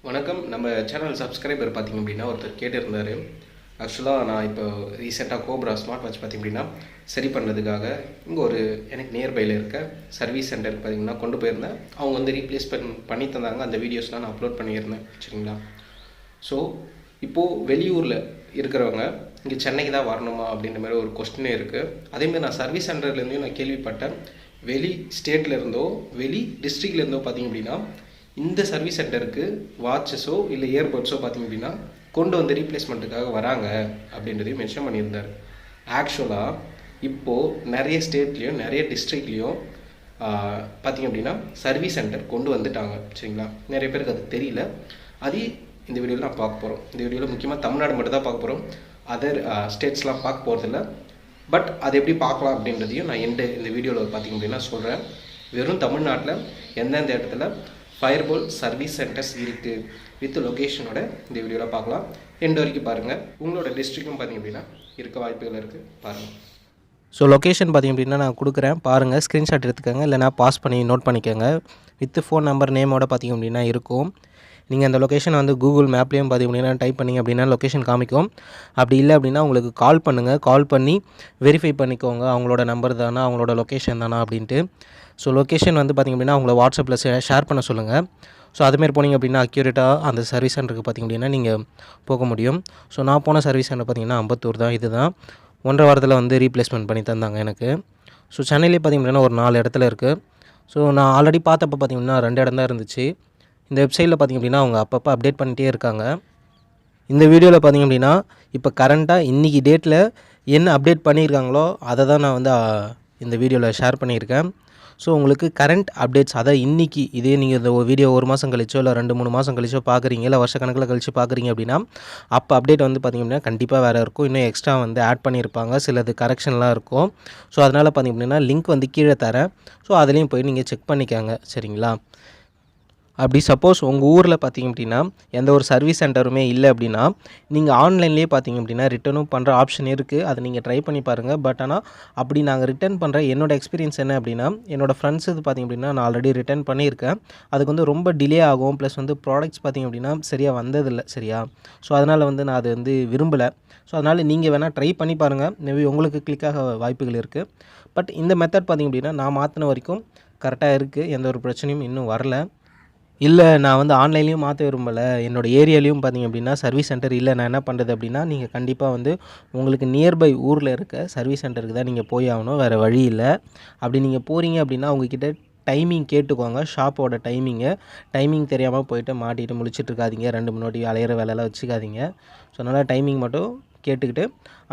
வணக்கம். நம்ம channel subscriber பார்த்திங்க அப்படின்னா ஒருத்தர் கேட்டிருந்தார். ஆக்சுவலாக நான் இப்போ ரீசெண்டாக கோப்ரா ஸ்மார்ட் வாட்ச் பார்த்திங்க அப்படின்னா சரி பண்ணுறதுக்காக இங்கே ஒரு எனக்கு நியர்பையில் இருக்க சர்வீஸ் சென்டருக்கு பார்த்திங்கன்னா கொண்டு போயிருந்தேன். அவங்க வந்து ரீப்ளேஸ் பண்ணி தந்தாங்க. அந்த வீடியோஸ்லாம் நான் அப்லோட் பண்ணியிருந்தேன். சரிங்களா? ஸோ இப்போது வெளியூரில் இருக்கிறவங்க இங்கே சென்னைக்கு தான் வரணுமா அப்படின்ற மாதிரி ஒரு கொஸ்டினே இருக்குது. அதேமாதிரி நான் சர்வீஸ் சென்டர்லேருந்தையும் நான் கேள்விப்பட்டேன். வெளி ஸ்டேட்லேருந்தோ வெளி டிஸ்ட்ரிக்ட்லேருந்தோ பார்த்திங்க அப்படின்னா இந்த சர்வீஸ் சென்டருக்கு வாட்சஸோ இல்லை இயர்பட்ஸோ பார்த்திங்க அப்படின்னா கொண்டு வந்து ரீப்ளேஸ்மெண்ட்டுக்காக வராங்க அப்படின்றதையும் மென்ஷன் பண்ணியிருந்தார். ஆக்சுவலாக இப்போது நிறைய ஸ்டேட்லேயும் நிறைய டிஸ்ட்ரிக்ட்லேயும் பார்த்திங்க அப்படின்னா சர்வீஸ் சென்டர் கொண்டு வந்துட்டாங்க. சரிங்களா? நிறைய பேருக்கு அது தெரியல. அது இந்த வீடியோவில் நான் பார்க்க போகிறோம். இந்த வீடியோவில் முக்கியமாக தமிழ்நாடு மட்டும் தான் பார்க்க போகிறோம். அதர் ஸ்டேட்ஸ்லாம் பார்க்க போகிறதில்ல. பட் அது எப்படி பார்க்கலாம் அப்படின்றதையும் நான் இந்த வீடியோவில் பார்த்திங்க அப்படின்னா சொல்கிறேன். வெறும் தமிழ்நாட்டில் எந்தெந்த இடத்துல ஃபயர்போல் சர்வீஸ் சென்டர்ஸ் இருக்குது வித் லொக்கேஷனோட இந்த வீடியோவில் பார்க்கலாம். எண்டு வரைக்கும் பாருங்கள். உங்களோட டிஸ்ட்ரிக்டும் பார்த்திங்க அப்படின்னா இருக்க வாய்ப்புகள் இருக்குது, பாருங்கள். ஸோ லொக்கேஷன் பார்த்திங்க அப்படின்னா நான் கொடுக்குறேன், பாருங்கள். ஸ்க்ரீன்ஷாட் எடுத்துக்கோங்க, இல்லைனா பாஸ் பண்ணி நோட் பண்ணிக்கோங்க. வித் ஃபோன் நம்பர் நேமோட பார்த்திங்க அப்படின்னா இருக்கும். நீங்கள் அந்த லொக்கேஷன் வந்து கூகுள் மேப்லேயும் பார்த்திங்க அப்படின்னா டைப் பண்ணிங்க அப்படின்னா லொக்கேஷன் காமிக்கும். அப்படி இல்லை அப்படின்னா உங்களுக்கு கால் பண்ணுங்கள். கால் பண்ணி வெரிஃபை பண்ணிக்கோங்க அவங்களோட நம்பர் தானா, அவங்களோட லொக்கேஷன் தானா அப்படின்ட்டு. ஸோ லொக்கேஷன் வந்து பார்த்திங்க அப்படின்னா உங்களை வாட்ஸ்அப்பில் ஷேர் பண்ண சொல்லுங்கள். ஸோ அதுமாரி போனீங்க அப்படின்னா அக்யூரேட்டாக அந்த சர்வீஸ் சென்டருக்கு பார்த்திங்க அப்படின்னா நீங்கள் போக முடியும். ஸோ நான் போன சர்வீஸ் சென்டர் பார்த்திங்கன்னா அம்பத்தூர் தான். இது தான் 1.5 வாரத்தில் வந்து ரீப்ளேஸ்மெண்ட் பண்ணி தந்தாங்க எனக்கு. ஸோ சென்னையிலே பார்த்திங்க அப்படின்னா ஒரு 4 இடத்துல இருக்குது. ஸோ நான் ஆல்ரெடி பார்த்தப்போ பார்த்திங்க அப்படின்னா 2 இடம் தான் இருந்துச்சு. இந்த வெப்சைட்டில் பார்த்திங்க அப்படின்னா அவங்க அப்பப்போ அப்டேட் பண்ணிகிட்டே இருக்காங்க. இந்த வீடியோவில் பார்த்திங்க அப்படின்னா இப்போ கரண்ட்டாக இன்றைக்கி டேட்டில் என்ன அப்டேட் பண்ணியிருக்காங்களோ அதை தான் நான் வந்து இந்த வீடியோவில் ஷேர் பண்ணியிருக்கேன். ஸோ உங்களுக்கு கரண்ட் அப்டேட்ஸ், அதாவது இன்றைக்கி இதே நீங்கள் இந்த வீடியோ 1 மாதம் கழிச்சோ இல்லை 2-3 மாதம் கழிச்சோ பார்க்குறீங்க, இல்லை வருஷக்கணக்கில் கழிச்சு பார்க்குறீங்க அப்படின்னா அப்போ அப்டேட் வந்து பார்த்திங்க அப்படின்னா கண்டிப்பாக வேறு இருக்கும். இன்னும் எக்ஸ்ட்ரா வந்து ஆட் பண்ணியிருப்பாங்க, சிலது கரெக்ஷன்லாம் இருக்கும். ஸோ அதனால் பார்த்திங்க அப்படின்னா லிங்க் வந்து கீழே தரேன். ஸோ அதுலேயும் போய் நீங்கள் செக் பண்ணிக்கோங்க. சரிங்களா? அப்படி சப்போஸ் உங்கள் ஊரில் பார்த்திங்க அப்படின்னா எந்த ஒரு சர்வீஸ் சென்டருமே இல்லை அப்படின்னா நீங்கள் ஆன்லைன்லேயே பார்த்திங்க அப்படின்னா ரிட்டனும் பண்ணுற ஆப்ஷன் இருக்குது. அதை நீங்கள் ட்ரை பண்ணி பாருங்கள். பட் ஆனால் அப்படி நாங்கள் ரிட்டர்ன் பண்ணுற என்னோடய எக்ஸ்பீரியன்ஸ் என்ன அப்படின்னா, என்னோடய ஃப்ரெண்ட்ஸ் இது பார்த்திங்க அப்படின்னா நான் ஆல்ரெடி ரிட்டர்ன் பண்ணியிருக்கேன். அதுக்கு வந்து ரொம்ப டிலே ஆகும். ப்ளஸ் வந்து ப்ராடக்ட்ஸ் பார்த்திங்க அப்படின்னா சரியாக வந்ததில்லை. சரியா? ஸோ அதனால் வந்து நான் அது வந்து விரும்பலை. ஸோ அதனால் நீங்கள் வேணால் ட்ரை பண்ணி பாருங்கள். மேபி உங்களுக்கு கிளிக்காக வாய்ப்புகள் இருக்குது. பட் இந்த மெத்தட் பார்த்திங்க அப்படின்னா நான் மாற்றின வரைக்கும் கரெக்டாக இருக்குது. எந்த ஒரு பிரச்சனையும் இன்னும் வரல. இல்லை நான் வந்து ஆன்லைன்லேயும் மாற்ற விரும்பலை, என்னோடய ஏரியாலையும் பார்த்திங்க அப்படின்னா சர்வீஸ் சென்டர் இல்லை, நான் என்ன பண்ணுறது அப்படின்னா நீங்கள் கண்டிப்பாக வந்து உங்களுக்கு நியர்பை ஊரில் இருக்க சர்வீஸ் சென்டருக்கு தான் நீங்கள் போய் ஆகணும். வேறு வழி இல்லை. அப்படி நீங்கள் போகிறீங்க அப்படின்னா அவங்கக்கிட்ட டைமிங் கேட்டுக்கோங்க. ஷாப்போட டைமிங் தெரியாமல் போய்ட்டு மாட்டிகிட்டு முழிச்சிட்டு இருக்காதீங்க. 2 வாட்டி அலையிற வேலையெல்லாம் வச்சுக்காதீங்க. ஸோ அதனால் டைமிங் மட்டும் கேட்டுக்கிட்டு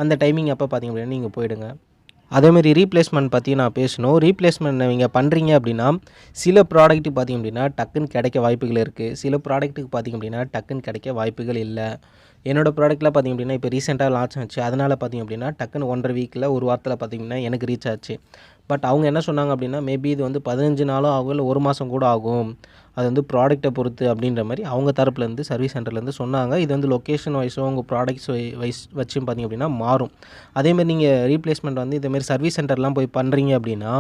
அந்த டைமிங் அப்போ பார்த்திங்க அப்படின்னா நீங்கள் போயிடுங்க. அதேமாதிரி ரீப்ளேஸ்மெண்ட் பற்றி நான் பேசணும். ரீப்ளேஸ்மெண்ட் நீங்கள் பண்ணுறீங்க அப்படின்னா சில ப்ராடக்ட்டு பார்த்திங்க அப்படின்னா டக்குன்னு கிடைக்க வாய்ப்புகள் இருக்குது. சில ப்ராடக்ட்டுக்கு பார்த்திங்க அப்படின்னா டக்குன்னு கிடைக்க வாய்ப்புகள் இல்லை. என்னோடய ப்ராடக்ட்லாம் பார்த்திங்க அப்படின்னா இப்போ ரீசெண்டாக லான்ச் ஆச்சு. அதனால் பார்த்திங்க அப்படின்னா டக்குன்னு 1.5 வீக்கில் 1 வாரத்தில் பார்த்திங்கன்னா எனக்கு ரீச் ஆச்சு. பட் அவங்க என்ன சொன்னாங்க அப்படின்னா மேபி இது வந்து 15 நாளும் ஆகும், இல்லை 1 மாதம் கூட ஆகும். அது வந்து ப்ராடக்ட்டை பொறுத்து அப்படின்ற மாதிரி அவங்க தரப்புலேருந்து சர்வீஸ் சென்டர்லேருந்து சொன்னாங்க. இது வந்து லொக்கேஷன் வைஸோ உங்கள் ப்ராடக்ட்ஸ் வச்சும் பார்த்திங்க அப்படின்னா மாறும். அதேமாதிரி நீங்கள் ரீப்ளேஸ்மெண்ட் வந்து இதேமாரி சர்வீஸ் சென்டர்லாம் போய் பண்ணுறீங்க அப்படின்னா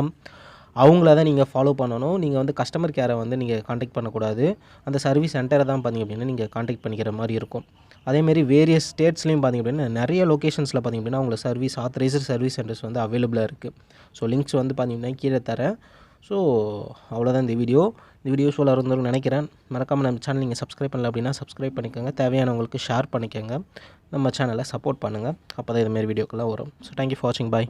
அவங்கள தான் நீங்கள் ஃபாலோ பண்ணணும். நீங்கள் வந்து கஸ்டமர் கேரை வந்து நீங்கள் காண்டாக்ட் பண்ணக்கூடாது. அந்த சர்வீஸ் சென்டரை தான் பார்த்திங்க அப்படின்னா நீங்கள் காண்டாக்ட் பண்ணிக்கிற மாதிரி இருக்கும். அதேமாரி வேரியஸ் ஸ்டேட்ஸ்லேயும் பார்த்திங்க அப்படின்னா நிறைய லொக்கேஷன்ஸில் பார்த்திங்க அப்படின்னா உங்களை ஆத்தரைஸ்டு சர்வீஸ் சென்டர்ஸ் வந்து அவைலபிளாக இருக்குது. ஸோ லிங்க்ஸ் வந்து பார்த்திங்கன்னா கீழே தரேன். ஸோ அவ்வளோதான் இந்த வீடியோ யூஸ்ஃபுல்லாக இருந்தோம்னு நினைக்கிறேன். மறக்காமல் நம்ம சேனல் நீங்கள் சப்ஸ்கிரைப் பண்ணல அப்படின்னா சப்ஸ்கிரைப் பண்ணிக்கோங்க. தேவையானவங்களுக்கு ஷேர் பண்ணிக்கோங்க. நம்ம சேனலை சப்போர்ட் பண்ணுங்கள். அப்போ தான் இதுமாரி வீடியோக்கெல்லாம் வரும். ஸோ தேங்க்யூ ஃபார் வாட்சிங். பாய்.